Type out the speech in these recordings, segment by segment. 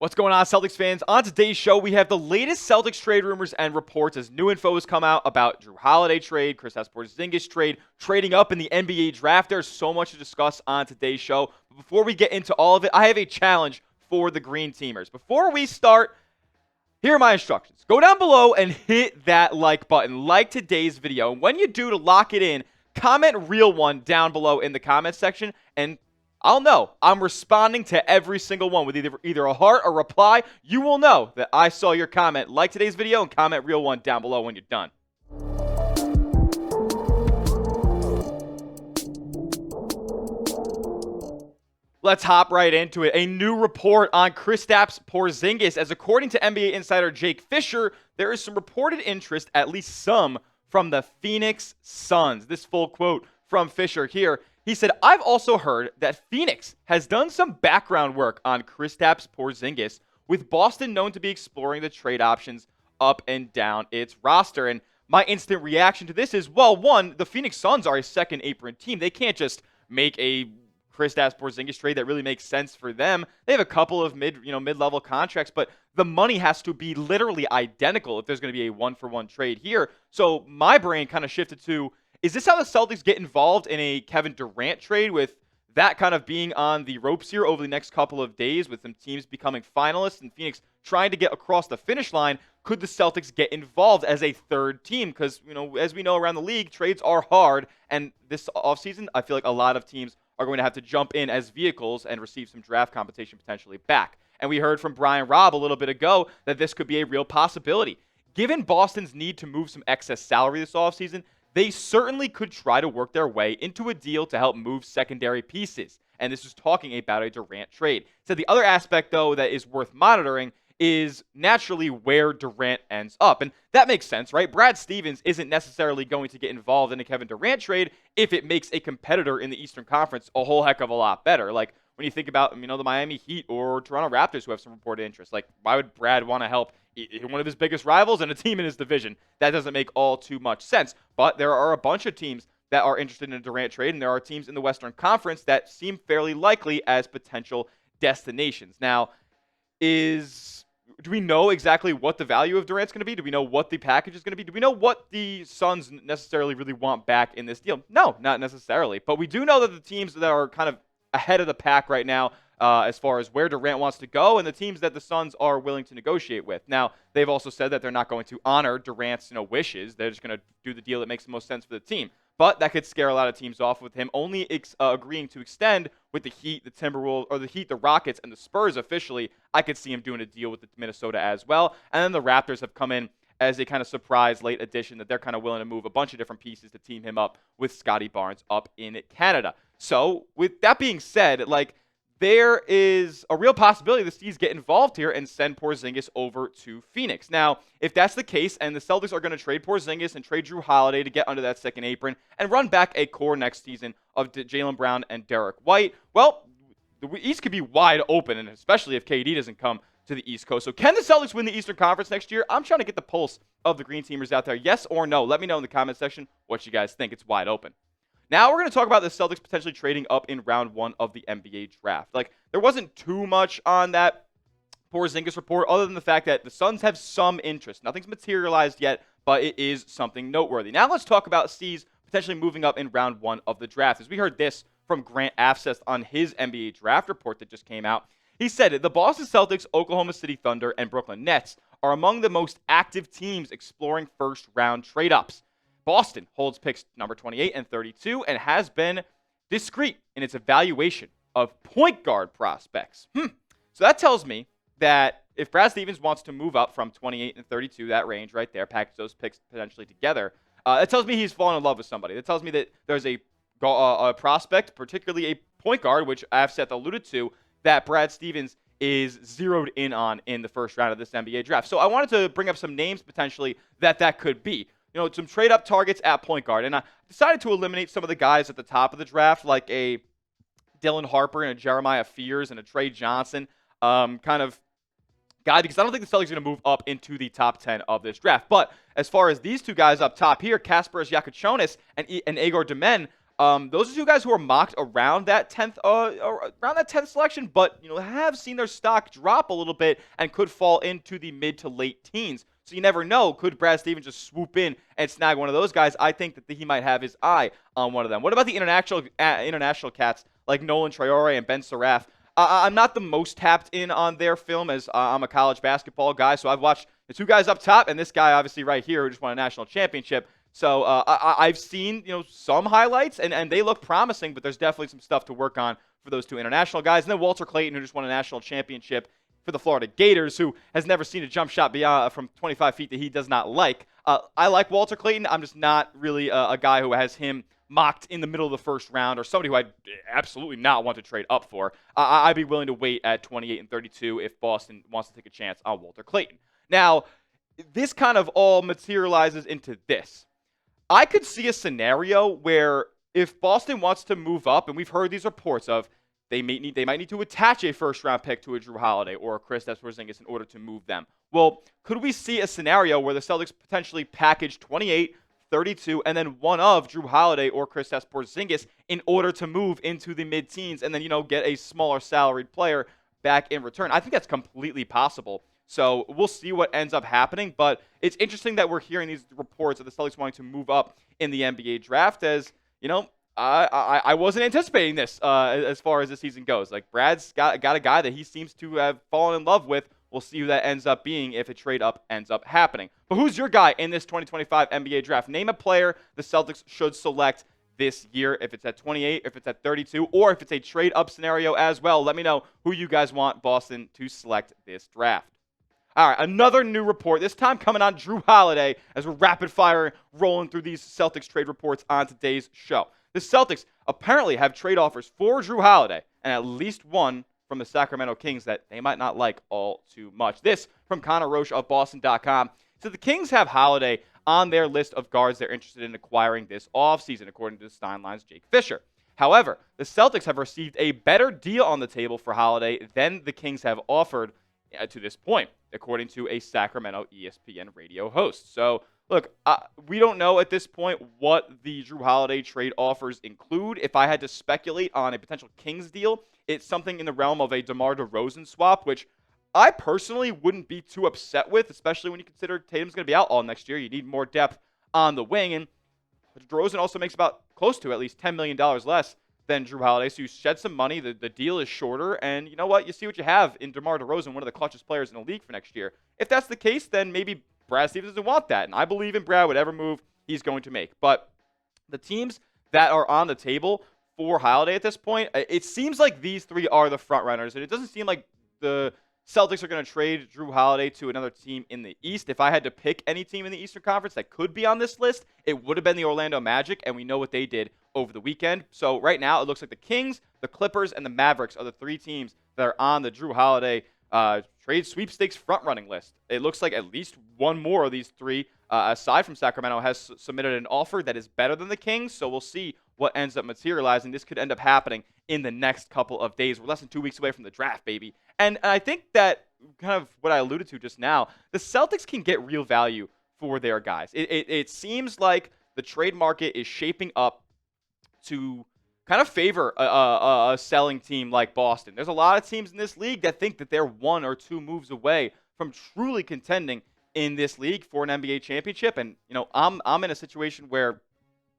What's going on, Celtics fans? On today's show, we have the latest Celtics trade rumors and reports as new info has come out about Jrue Holiday trade, Kristaps Porzingis trade, trading up in the NBA draft. There's so much to discuss on today's show. But before we get into all of it, I have a challenge for the Green Teamers. Before we start, here are my instructions. Go down below and hit that like button. Like today's video. And when you do, to lock it in, comment real one down below in the comment section, and I'll know. I'm responding to every single one with either a heart or reply. You will know that I saw your comment. Like today's video and comment real one down below when you're done. Let's hop right into it. A new report on Kristaps Porzingis, as according to NBA insider Jake Fischer, there is some reported interest, at least some, from the Phoenix Suns. This full quote from Fischer here. He said, "I've also heard that Phoenix has done some background work on Kristaps Porzingis, with Boston known to be exploring the trade options up and down its roster." And my instant reaction to this is, well, one, the Phoenix Suns are a second apron team. They can't just make a Kristaps Porzingis trade that really makes sense for them. They have a couple of mid-level contracts, but the money has to be literally identical if there's going to be a one-for-one trade here. So my brain kind of shifted to, is this how the Celtics get involved in a Kevin Durant trade, with that kind of being on the ropes here over the next couple of days, with some teams becoming finalists and Phoenix trying to get across the finish line? Could the Celtics get involved as a third team? Because, as we know around the league, trades are hard, and this offseason, I feel like a lot of teams are going to have to jump in as vehicles and receive some draft compensation potentially back. And we heard from Brian Robb a little bit ago that this could be a real possibility. Given Boston's need to move some excess salary this offseason, they certainly could try to work their way into a deal to help move secondary pieces. And this is talking about a Durant trade. So the other aspect, though, that is worth monitoring is naturally where Durant ends up. And that makes sense, right? Brad Stevens isn't necessarily going to get involved in a Kevin Durant trade if it makes a competitor in the Eastern Conference a whole heck of a lot better. Like, when you think about, the Miami Heat or Toronto Raptors, who have some reported interest, like, why would Brad want to help one of his biggest rivals and a team in his division? That doesn't make all too much sense. But there are a bunch of teams that are interested in a Durant trade, and there are teams in the Western Conference that seem fairly likely as potential destinations. Now, do we know exactly what the value of Durant's going to be? Do we know what the package is going to be? Do we know what the Suns necessarily really want back in this deal? No, not necessarily. But we do know that the teams that are kind of ahead of the pack right now, as far as where Durant wants to go, and the teams that the Suns are willing to negotiate with. Now, they've also said that they're not going to honor Durant's wishes. They're just going to do the deal that makes the most sense for the team. But that could scare a lot of teams off, with him only agreeing to extend with the Heat, the Timberwolves, or the Heat, the Rockets, and the Spurs officially. I could see him doing a deal with Minnesota as well. And then the Raptors have come in as a kind of surprise late addition, that they're kind of willing to move a bunch of different pieces to team him up with Scotty Barnes up in Canada. So with that being said, there is a real possibility the Steins get involved here and send Porzingis over to Phoenix. Now, if that's the case, and the Celtics are going to trade Porzingis and trade Jrue Holiday to get under that second apron and run back a core next season of Jaylen Brown and Derek White, well, the East could be wide open, and especially if KD doesn't come to the East Coast. So can the Celtics win the Eastern Conference next year? I'm trying to get the pulse of the Green Teamers out there. Yes or no? Let me know in the comment section what you guys think. It's wide open. Now we're going to talk about the Celtics potentially trading up in round one of the NBA draft. There wasn't too much on that Porzingis report, other than the fact that the Suns have some interest. Nothing's materialized yet, but it is something noteworthy. Now let's talk about Steins potentially moving up in round one of the draft. As we heard this from Grant Afseth on his NBA draft report that just came out. He said, the Boston Celtics, Oklahoma City Thunder, and Brooklyn Nets are among the most active teams exploring first-round trade-ups. Boston holds picks number 28 and 32 and has been discreet in its evaluation of point guard prospects. So that tells me that if Brad Stevens wants to move up from 28 and 32, that range right there, package those picks potentially together, that tells me he's fallen in love with somebody. That tells me that there's a prospect, particularly a point guard, which Afseth alluded to, that Brad Stevens is zeroed in on in the first round of this NBA draft. So I wanted to bring up some names potentially that could be. Some trade-up targets at point guard. And I decided to eliminate some of the guys at the top of the draft, like a Dylan Harper and a Jeremiah Fears and a Trey Johnson kind of guy, because I don't think the Celtics are going to move up into the top 10 of this draft. But as far as these two guys up top here, Kasparas Yakuchonis and Igor Demen, Those are two guys who are mocked around that 10th selection, but have seen their stock drop a little bit and could fall into the mid to late teens. So you never know. Could Brad Stevens just swoop in and snag one of those guys? I think that he might have his eye on one of them. What about the international cats like Nolan Traore and Ben Seraph? I'm not the most tapped in on their film, as I'm a college basketball guy, so I've watched the two guys up top and this guy obviously right here who just won a national championship. So I've seen some highlights and they look promising, but there's definitely some stuff to work on for those two international guys. And then Walter Clayton, who just won a national championship for the Florida Gators, who has never seen a jump shot beyond from 25 feet that he does not like. I like Walter Clayton. I'm just not really a guy who has him mocked in the middle of the first round, or somebody who I'd absolutely not want to trade up for. I'd be willing to wait at 28 and 32 if Boston wants to take a chance on Walter Clayton. Now, this kind of all materializes into this. I could see a scenario where if Boston wants to move up, and we've heard these reports of they might need to attach a first-round pick to a Jrue Holiday or a Kristaps Porzingis in order to move them. Well, could we see a scenario where the Celtics potentially package 28, 32, and then one of Jrue Holiday or Kristaps Porzingis in order to move into the mid-teens and then, get a smaller salaried player back in return? I think that's completely possible. So we'll see what ends up happening, but it's interesting that we're hearing these reports of the Celtics wanting to move up in the NBA draft. As I wasn't anticipating this as far as the season goes. Like, Brad's got a guy that he seems to have fallen in love with. We'll see who that ends up being if a trade up ends up happening. But who's your guy in this 2025 NBA draft? Name a player the Celtics should select this year, if it's at 28, if it's at 32, or if it's a trade up scenario as well. Let me know who you guys want Boston to select this draft. All right, another new report, this time coming on Jrue Holiday, as we're rapid fire rolling through these Celtics trade reports on today's show. The Celtics apparently have trade offers for Jrue Holiday and at least one from the Sacramento Kings that they might not like all too much. This from Connor Roche of Boston.com. So the Kings have Holiday on their list of guards they're interested in acquiring this offseason, according to the Stein Line's Jake Fischer. However, the Celtics have received a better deal on the table for Holiday than the Kings have offered to this point, according to a Sacramento ESPN radio host. So, look, we don't know at this point what the Jrue Holiday trade offers include. If I had to speculate on a potential Kings deal, it's something in the realm of a DeMar DeRozan swap, which I personally wouldn't be too upset with, especially when you consider Tatum's going to be out all next year. You need more depth on the wing, and DeRozan also makes about close to at least $10 million less than Jrue Holiday, so you shed some money. The deal is shorter, and you know what? You see what you have in DeMar DeRozan, one of the clutchest players in the league for next year. If that's the case, then maybe Brad Stevens doesn't want that, and I believe in Brad, whatever move he's going to make. But the teams that are on the table for Holiday at this point, it seems like these three are the front runners, and it doesn't seem like the Celtics are going to trade Jrue Holiday to another team in the East. If I had to pick any team in the Eastern Conference that could be on this list, it would have been the Orlando Magic, and we know what they did over the weekend. So right now, it looks like the Kings, the Clippers, and the Mavericks are the three teams that are on the Jrue Holiday trade sweepstakes front-running list. It looks like at least one more of these three, aside from Sacramento, has submitted an offer that is better than the Kings, so we'll see what ends up materializing. This could end up happening in the next couple of days. We're less than 2 weeks away from the draft, baby. And I think that kind of what I alluded to just now, the Celtics can get real value for their guys. It seems like the trade market is shaping up to kind of favor a selling team like Boston. There's a lot of teams in this league that think that they're 1 or 2 moves away from truly contending in this league for an NBA championship. And, I'm in a situation where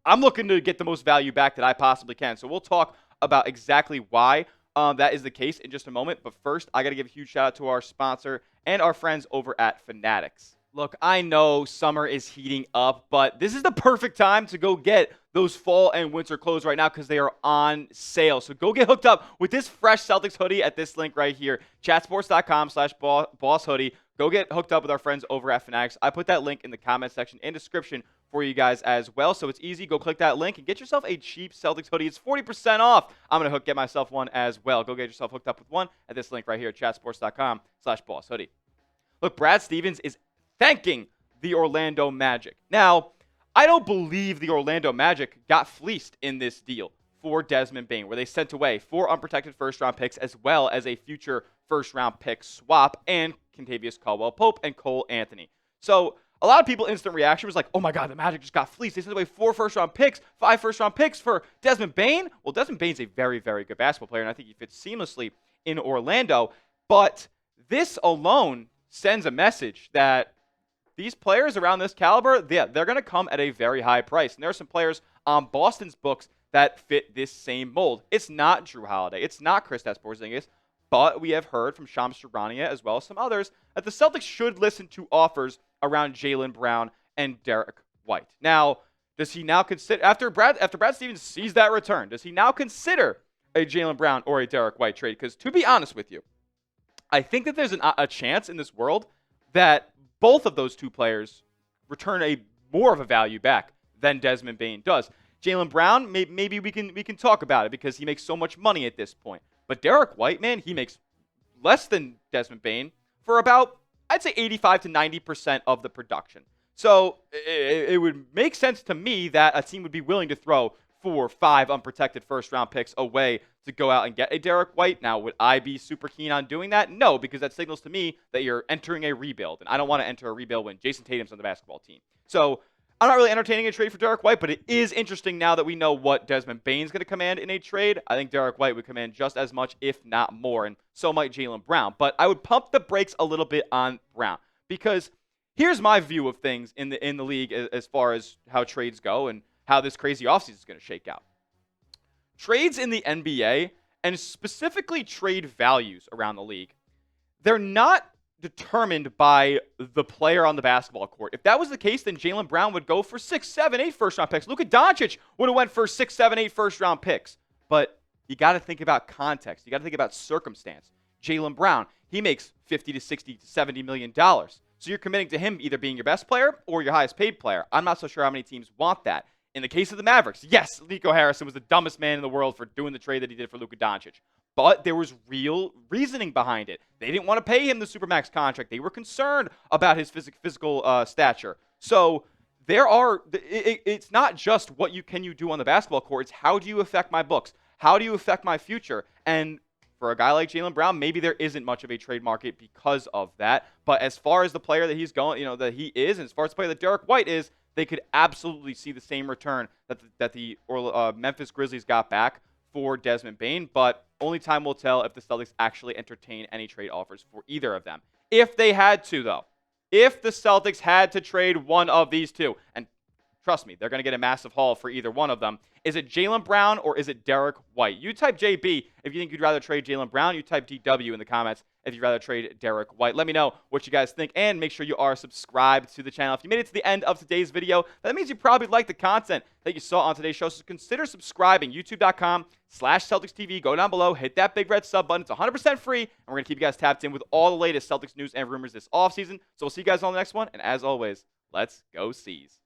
I'm looking to get the most value back that I possibly can. So we'll talk about exactly why that is the case in just a moment. But first, I got to give a huge shout out to our sponsor and our friends over at Fanatics. Look, I know summer is heating up, but this is the perfect time to go get those fall and winter clothes right now because they are on sale. So go get hooked up with this fresh Celtics hoodie at this link right here, chatsports.com/boss hoodie. Go get hooked up with our friends over at Fanatics. I put that link in the comment section and description for you guys as well. So it's easy. Go click that link and get yourself a cheap Celtics hoodie. It's 40% off. I'm going to get myself one as well. Go get yourself hooked up with one at this link right here, chatsports.com/boss hoodie. Look, Brad Stevens is thanking the Orlando Magic. Now, I don't believe the Orlando Magic got fleeced in this deal for Desmond Bane, where they sent away 4 unprotected first-round picks as well as a future first-round pick swap and Kentavious Caldwell-Pope and Cole Anthony. So a lot of people instant reaction was like, oh my God, the Magic just got fleeced. They sent away 4 first-round picks, 5 first-round picks for Desmond Bane. Well, Desmond Bane's a very, very good basketball player, and I think he fits seamlessly in Orlando. But this alone sends a message that these players around this caliber, they're going to come at a very high price. And there are some players on Boston's books that fit this same mold. It's not Jrue Holiday. It's not Kristaps Porzingis. But we have heard from Shams Charania as well as some others that the Celtics should listen to offers around Jaylen Brown and Derek White. Now, does he now consider, after Brad Stevens sees that return, does he now consider a Jaylen Brown or a Derek White trade? Because to be honest with you, I think that there's a chance in this world that both of those two players return a more of a value back than Desmond Bane does. Jaylen Brown, maybe we can talk about it because he makes so much money at this point. But Derek White, man, he makes less than Desmond Bane for about, I'd say 85 to 90% of the production. So it would make sense to me that a team would be willing to throw 4 or 5 unprotected first-round picks away to go out and get a Derek White. Now, would I be super keen on doing that? No, because that signals to me that you're entering a rebuild. And I don't want to enter a rebuild when Jason Tatum's on the basketball team. So I'm not really entertaining a trade for Derek White, but it is interesting now that we know what Desmond Bane's going to command in a trade. I think Derek White would command just as much, if not more, and so might Jaylen Brown. But I would pump the brakes a little bit on Brown because here's my view of things in the league as far as how trades go and how this crazy offseason is going to shake out. Trades in the NBA, and specifically trade values around the league, they're not determined by the player on the basketball court. If that was the case, then Jaylen Brown would go for 6, 7, 8 first-round picks. Luka Doncic would have went for 6, 7, 8 first-round picks. But you got to think about context. You got to think about circumstance. Jaylen Brown, he makes $50 to $60 to $70 million. So you're committing to him either being your best player or your highest paid player. I'm not so sure how many teams want that. In the case of the Mavericks, yes, Nico Harrison was the dumbest man in the world for doing the trade that he did for Luka Doncic. But there was real reasoning behind it. They didn't want to pay him the Supermax contract. They were concerned about his physical stature. So it's not just what can you do on the basketball court. It's how do you affect my books? How do you affect my future? And for a guy like Jaylen Brown, maybe there isn't much of a trade market because of that. But as far as the player that he's going, that he is, and as far as the player that Derek White is, they could absolutely see the same return that the Memphis Grizzlies got back for Desmond Bane, but only time will tell if the Celtics actually entertain any trade offers for either of them. If they had to, though, if the Celtics had to trade one of these two, and trust me, they're going to get a massive haul for either one of them, is it Jaylen Brown or is it Derek White? You type JB if you think you'd rather trade Jaylen Brown. You type DW in the comments if you'd rather trade Derek White. Let me know what you guys think, and make sure you are subscribed to the channel. If you made it to the end of today's video, that means you probably like the content that you saw on today's show, so consider subscribing. YouTube.com/Celtics TV. Go down below, hit that big red sub button. It's 100% free, and we're going to keep you guys tapped in with all the latest Celtics news and rumors this offseason. So we'll see you guys on the next one, and as always, let's go C's.